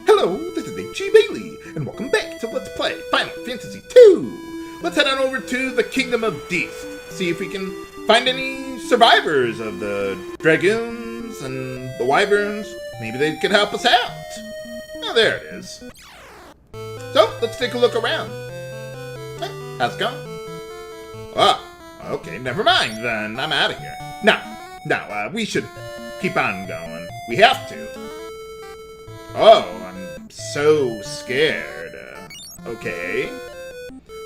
Hello, this is H.G. Bailey, and welcome back to Let's Play Final Fantasy II! Let's head on over to the Kingdom of Deist, see if we can find any survivors of the Dragoons and the Wyverns. Maybe they could help us out. Oh, there it is. So, let's take a look around. Hey, how's it going? Oh, okay, never mind then, I'm out of here. No, we should keep on going. We have to. Oh, I'm so scared. Okay.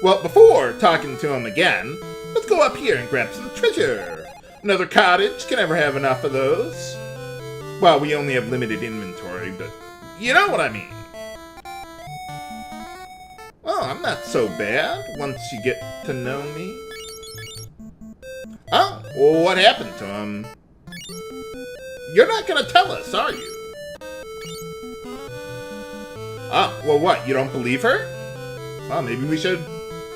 Well, before talking to him again, let's go up here and grab some treasure. Another cottage, can never have enough of those. Well, we only have limited inventory, but you know what I mean. Oh, I'm not so bad once you get to know me. Oh, well, what happened to him? You're not gonna tell us, are you? Oh, well what, you don't believe her? Well, maybe we should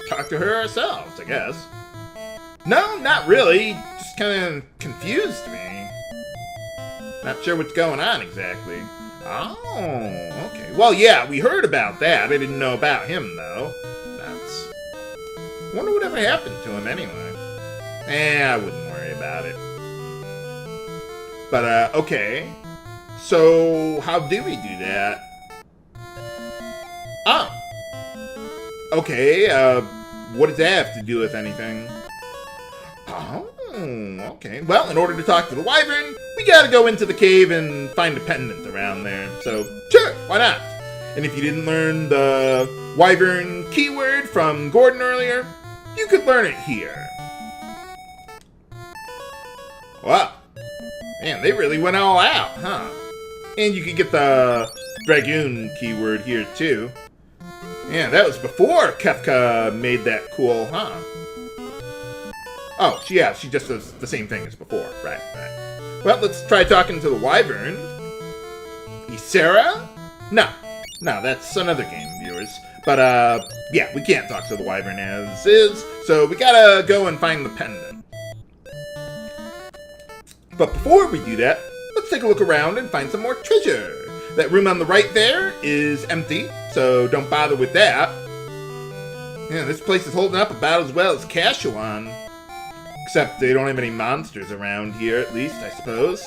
talk to her ourselves, I guess. No, not really. Just kind of confused me. Not sure what's going on exactly. Oh, okay. Well, yeah, we heard about that. I didn't know about him, though. Wonder whatever happened to him anyway. I wouldn't worry about it. But, okay. So, how do we do that? Oh. Okay, what does that have to do with anything? Oh, okay. Well, in order to talk to the Wyvern, we gotta go into the cave and find a pendant around there. So, sure, why not? And if you didn't learn the Wyvern keyword from Gordon earlier, you could learn it here. Wow. Man, they really went all out, huh? And you could get the Dragoon keyword here, too. Yeah, that was before Kefka made that cool, huh? Oh, yeah, she just does the same thing as before. Right. Well, let's try talking to the Wyvern. Ysera? No, that's another game, viewers. But, yeah, we can't talk to the Wyvern as is, so we gotta go and find the pendant. But before we do that, let's take a look around and find some more treasure. That room on the right there is empty, so don't bother with that. Yeah, this place is holding up about as well as Cashuan. Except they don't have any monsters around here, at least, I suppose.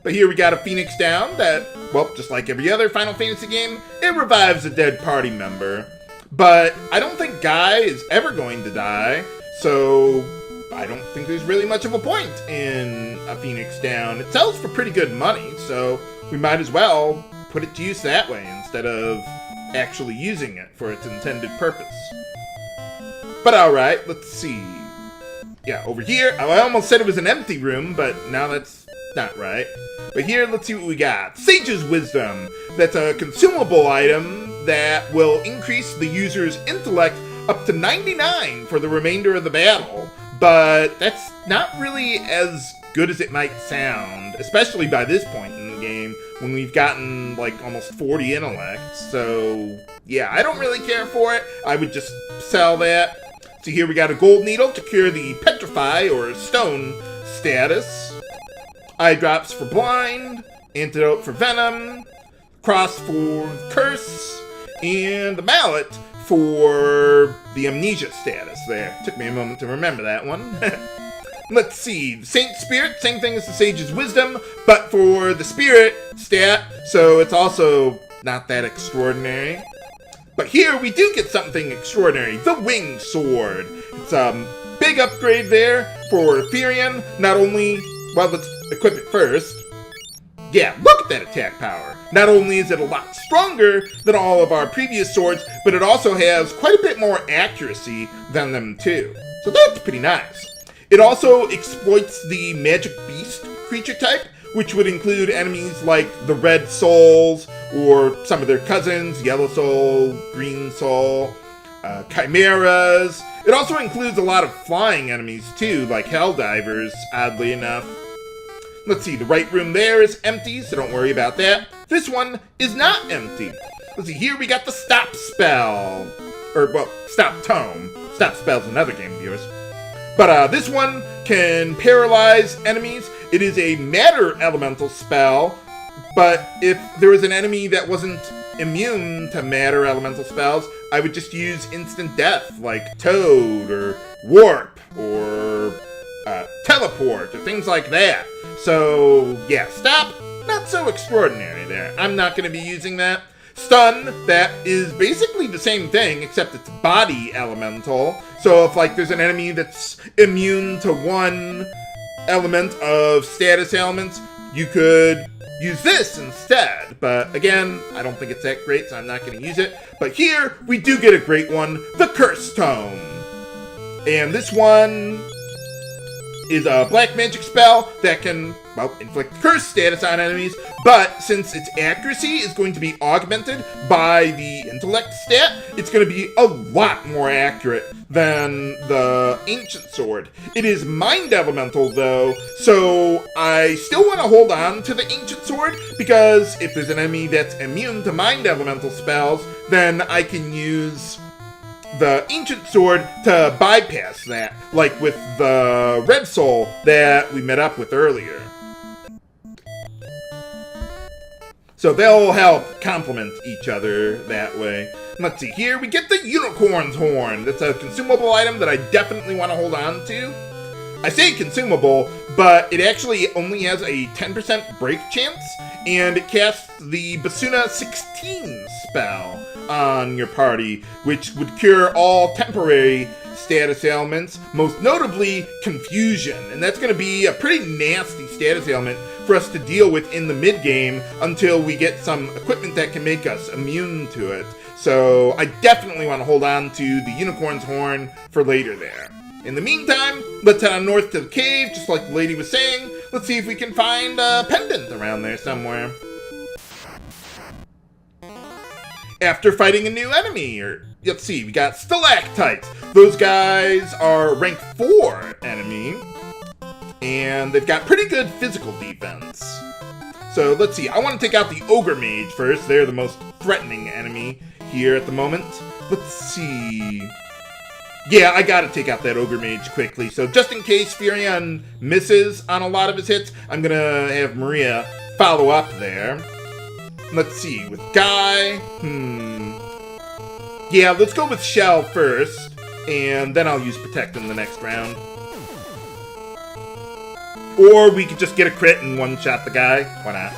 But here we got a Phoenix down that, well, just like every other Final Fantasy game, it revives a dead party member. But I don't think Guy is ever going to die, so I don't think there's really much of a point in a Phoenix down. It sells for pretty good money, so we might as well put it to use that way instead of actually using it for its intended purpose. But alright, let's see. Yeah, over here, I almost said it was an empty room, but now that's not right. But here, let's see what we got. Sage's Wisdom. That's a consumable item that will increase the user's intellect up to 99 for the remainder of the battle. But that's not really as good as it might sound, especially by this point in the game when we've gotten like almost 40 intellect. So yeah, I don't really care for it. I would just sell that. So here we got a gold needle to cure the petrify or stone status, eye drops for blind, antidote for venom, cross for curse, and the mallet for the amnesia status there. Took me a moment to remember that one. Let's see, the Saint Spirit, same thing as the Sage's Wisdom, but for the Spirit stat, so it's also not that extraordinary. But here we do get something extraordinary, the Wing Sword. It's a big upgrade there for Firion. Not only, well, let's equip it first. Yeah, look at that attack power. Not only is it a lot stronger than all of our previous swords, but it also has quite a bit more accuracy than them too. So that's pretty nice. It also exploits the Magic Beast creature type, which would include enemies like the Red Souls, or some of their cousins, Yellow Soul, Green Soul, Chimeras. It also includes a lot of flying enemies too, like Helldivers, oddly enough. Let's see, the right room there is empty, so don't worry about that. This one is not empty. Let's see, here we got the Stop Spell. Or, well, Stop Tome. Stop Spell's another game, viewers. But this one can paralyze enemies. It is a matter elemental spell, but if there was an enemy that wasn't immune to matter elemental spells, I would just use instant death, like Toad, or Warp, or Teleport, or things like that. So, yeah, Stop, not so extraordinary there. I'm not going to be using that. Stun, that is basically the same thing, except it's body elemental. So if, like, there's an enemy that's immune to one element of status elements, you could use this instead. But again, I don't think it's that great, so I'm not going to use it. But here, we do get a great one, the Curse Tome. And this one is a black magic spell that can, well, inflict curse status on enemies, but since its accuracy is going to be augmented by the intellect stat, it's going to be a lot more accurate than the Ancient Sword. It is mind elemental, though, so I still want to hold on to the Ancient Sword, because if there's an enemy that's immune to mind elemental spells, then I can use the Ancient Sword to bypass that, like with the Red Soul that we met up with earlier. So they'll help complement each other that way. Let's see, here we get the Unicorn's Horn. That's a consumable item that I definitely want to hold on to. I say consumable, but it actually only has a 10% break chance, and it casts the Basuna 16 spell on your party, which would cure all temporary status ailments, most notably confusion. And that's going to be a pretty nasty status ailment for us to deal with in the mid-game until we get some equipment that can make us immune to it. So I definitely want to hold on to the Unicorn's Horn for later there. In the meantime, let's head on north to the cave, just like the lady was saying. Let's see if we can find a pendant around there somewhere. After fighting a new enemy, or let's see, we got Stalactites. Those guys are rank 4 enemy, and they've got pretty good physical defense. So let's see, I want to take out the Ogre Mage first. They're the most threatening enemy here at the moment. Let's see. Yeah, I gotta take out that Ogre Mage quickly. So just in case Firion misses on a lot of his hits, I'm gonna have Maria follow up there. Let's see, with Guy, yeah, let's go with Shell first, and then I'll use Protect in the next round. Or we could just get a crit and one-shot the guy. Why not?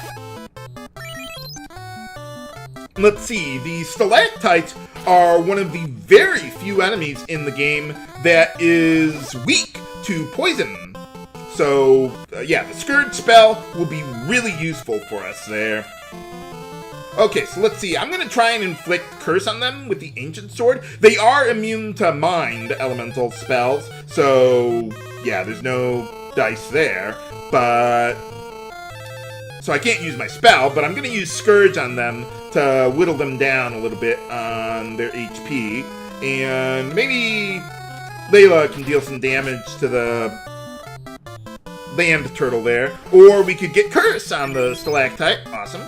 Let's see, the Stalactites are one of the very few enemies in the game that is weak to poison. So, yeah, the Scourge spell will be really useful for us there. Okay, so let's see. I'm going to try and inflict curse on them with the Ancient Sword. They are immune to mind elemental spells, so yeah, there's no dice there. But so I can't use my spell, but I'm going to use Scourge on them to whittle them down a little bit on their HP. And maybe Leila can deal some damage to the land turtle there. Or we could get curse on the stalactite. Awesome.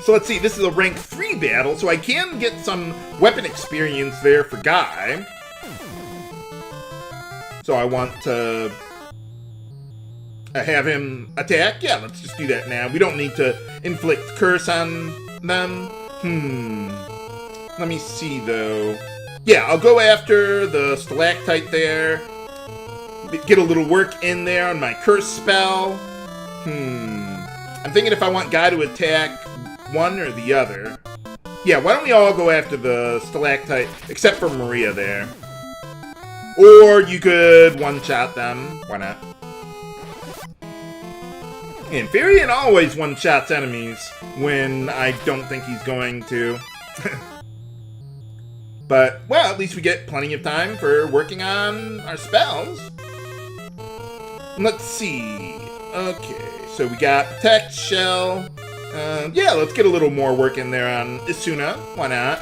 So let's see, this is a rank 3 battle, so I can get some weapon experience there for Guy. So I want to have him attack. Yeah, let's just do that now. We don't need to inflict curse on them. Let me see, though. Yeah, I'll go after the stalactite there. Get a little work in there on my curse spell. I'm thinking if I want Guy to attack one or the other. Yeah, why don't we all go after the stalactite, except for Maria there. Or you could one-shot them. Why not? And Firion always one-shots enemies when I don't think he's going to. But, well, at least we get plenty of time for working on our spells. Let's see. Okay, so we got Protect, Shell. Yeah, let's get a little more work in there on Isuna. Why not?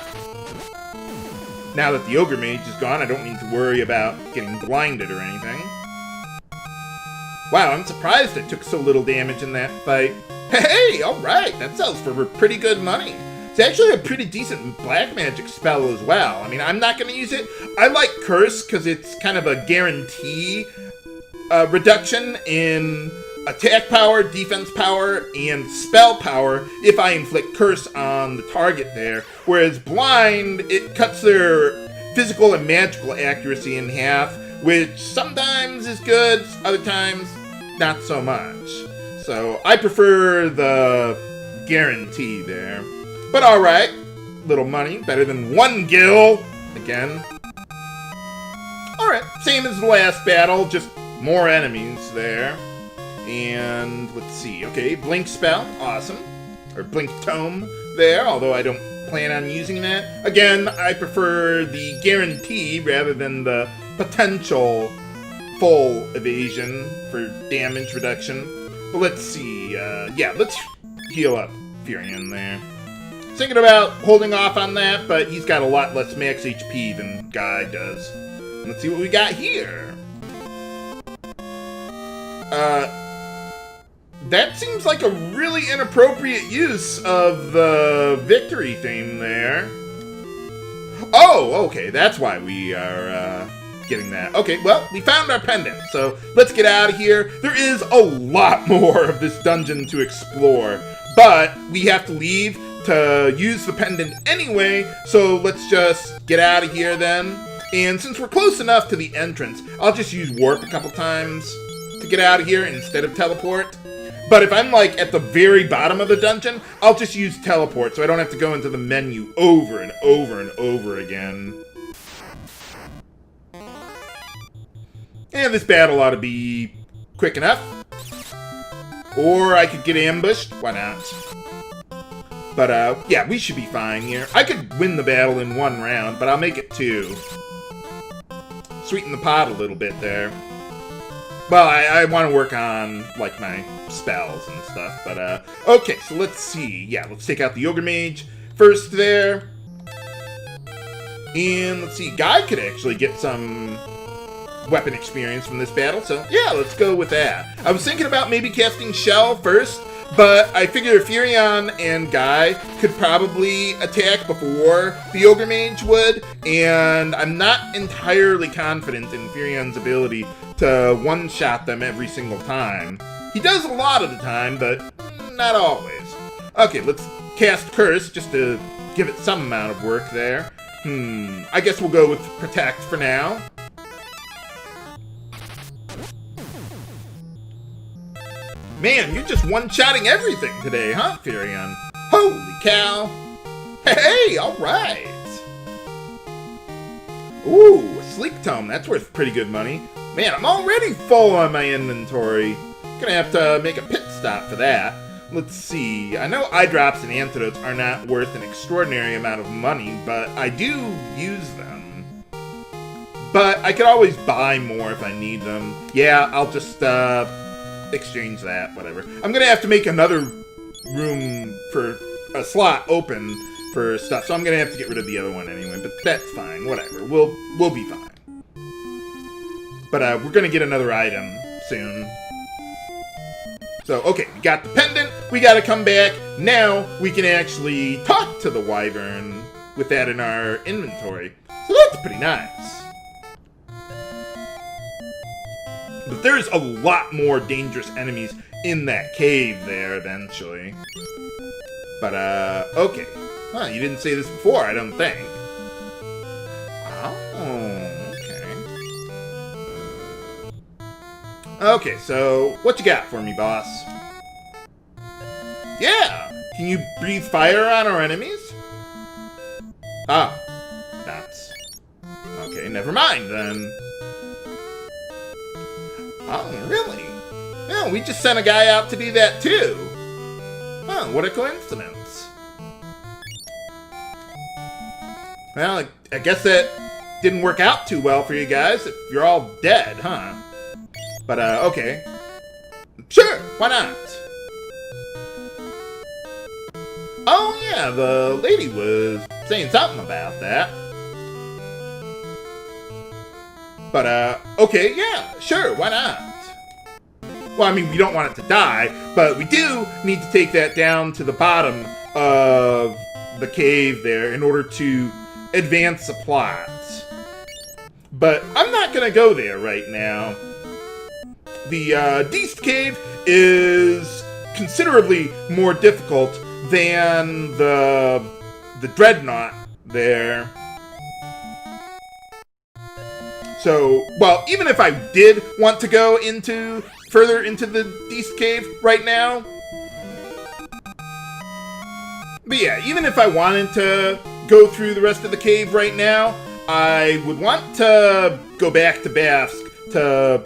Now that the Ogre Mage is gone, I don't need to worry about getting blinded or anything. Wow, I'm surprised it took so little damage in that fight. Hey, alright, that sells for pretty good money. It's actually a pretty decent black magic spell as well. I mean, I'm not going to use it. I like Curse because it's kind of a guarantee reduction in attack power, defense power, and spell power if I inflict curse on the target there. Whereas blind, it cuts their physical and magical accuracy in half, which sometimes is good, other times not so much. So I prefer the guarantee there. But alright, little money, better than 1 gil, again. Alright, same as the last battle, just more enemies there. And let's see, okay, Blink Spell, awesome. Or Blink Tome there, although I don't plan on using that. Again, I prefer the guarantee rather than the potential full evasion for damage reduction. But let's see, yeah, let's heal up Firion there. Thinking about holding off on that, but he's got a lot less max HP than Guy does. Let's see what we got here. That seems like a really inappropriate use of the victory theme there. Oh, okay, that's why we are getting that. Okay, well, we found our pendant, so let's get out of here. There is a lot more of this dungeon to explore, but we have to leave to use the pendant anyway, so let's just get out of here then. And since we're close enough to the entrance, I'll just use warp a couple times to get out of here instead of teleport. But if I'm like at the very bottom of the dungeon, I'll just use teleport so I don't have to go into the menu over and over and over again. And this battle ought to be quick enough. Or I could get ambushed. Why not? But, yeah, we should be fine here. I could win the battle in 1 round, but I'll make it 2. Sweeten the pot a little bit there. Well, I want to work on, like, my spells and stuff, but, okay, so let's see. Yeah, let's take out the Ogre Mage first there. And, let's see, Guy could actually get some weapon experience from this battle, so, yeah, let's go with that. I was thinking about maybe casting Shell first, but I figure Firion and Guy could probably attack before the Ogre Mage would, and I'm not entirely confident in Firion's ability to one-shot them every single time. He does a lot of the time, but not always. Okay, let's cast Curse just to give it some amount of work there. I guess we'll go with Protect for now. Man, you're just one-shotting everything today, huh, Firion? Holy cow! Hey, alright! Ooh, a Sleep Tome, that's worth pretty good money. Man, I'm already full on my inventory. Gonna have to make a pit stop for that. Let's see, I know eye drops and antidotes are not worth an extraordinary amount of money, but I do use them. But I could always buy more if I need them. Yeah, I'll just, exchange that, whatever. I'm gonna have to make another room for a slot open for stuff, so I'm gonna have to get rid of the other one anyway, but that's fine, whatever. We'll be fine. But, we're gonna get another item soon. So, okay, we got the pendant, we gotta come back. Now, we can actually talk to the Wyvern with that in our inventory. So that's pretty nice. But there's a lot more dangerous enemies in that cave there, eventually. But, okay. Huh, you didn't say this before, I don't think. Oh, okay. Okay, so, what you got for me, boss? Yeah! Can you breathe fire on our enemies? Ah, nuts. Okay, never mind, then. Oh, really? Yeah, we just sent a guy out to do that, too. Oh, what a coincidence. Well, I guess that didn't work out too well for you guys if you're all dead, huh? But, okay. Sure, why not? Oh, yeah, the lady was saying something about that. But, okay, yeah, sure, why not? Well, I mean, we don't want it to die, but we do need to take that down to the bottom of the cave there in order to advance the plot. But I'm not gonna go there right now. the Deist Cave is considerably more difficult than the Dreadnought there. So, well, even if I did want to go further into the Deist Cave right now, but yeah, even if I wanted to go through the rest of the cave right now, I would want to go back to Basque to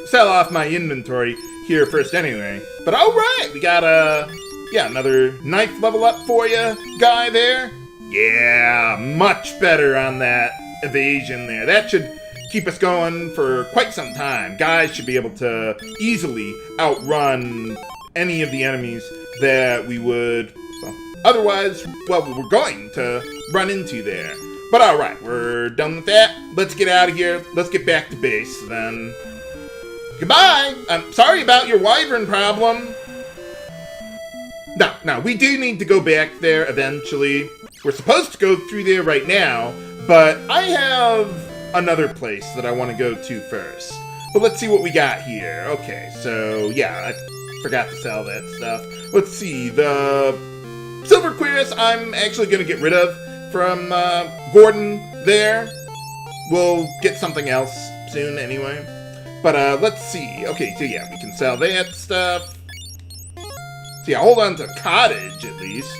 sell off my inventory here first anyway. But alright, we got another knife level up for you guy there. Yeah, much better on that evasion there. That should keep us going for quite some time. Guys should be able to easily outrun any of the enemies that we would, otherwise, well, we're going to run into there. But alright, we're done with that. Let's get out of here. Let's get back to base then. Goodbye! I'm sorry about your wyvern problem. No, we do need to go back there eventually. We're supposed to go through there right now, but I have another place that I want to go to first. But let's see what we got here. Okay, so yeah, I forgot to sell that stuff. Let's see, the silver cuirass I'm actually going to get rid of from Gordon there. We'll get something else soon anyway. But let's see. Okay, so yeah, we can sell that stuff. So yeah, hold on to cottage at least.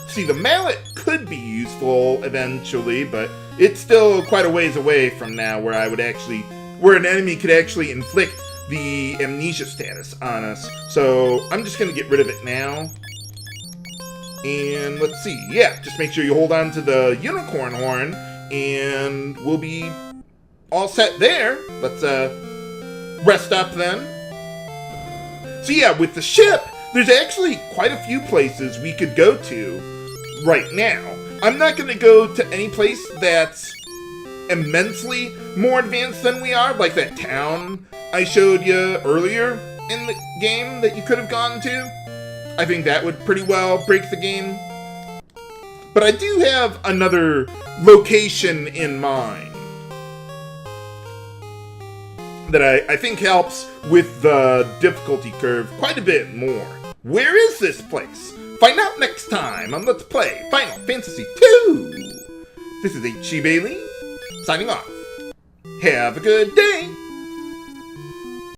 See, the mallet could be useful eventually, but it's still quite a ways away from now where an enemy could actually inflict the amnesia status on us. So I'm just gonna get rid of it now. And let's see, yeah, just make sure you hold on to the unicorn horn and we'll be all set there. Let's rest up then. So yeah, with the ship, there's actually quite a few places we could go to right now. I'm not going to go to any place that's immensely more advanced than we are, like that town I showed you earlier in the game that you could have gone to. I think that would pretty well break the game. But I do have another location in mind that I think helps with the difficulty curve quite a bit more. Where is this place? Find out next time on Let's Play Final Fantasy II! This is H.C. Bailey, signing off. Have a good day!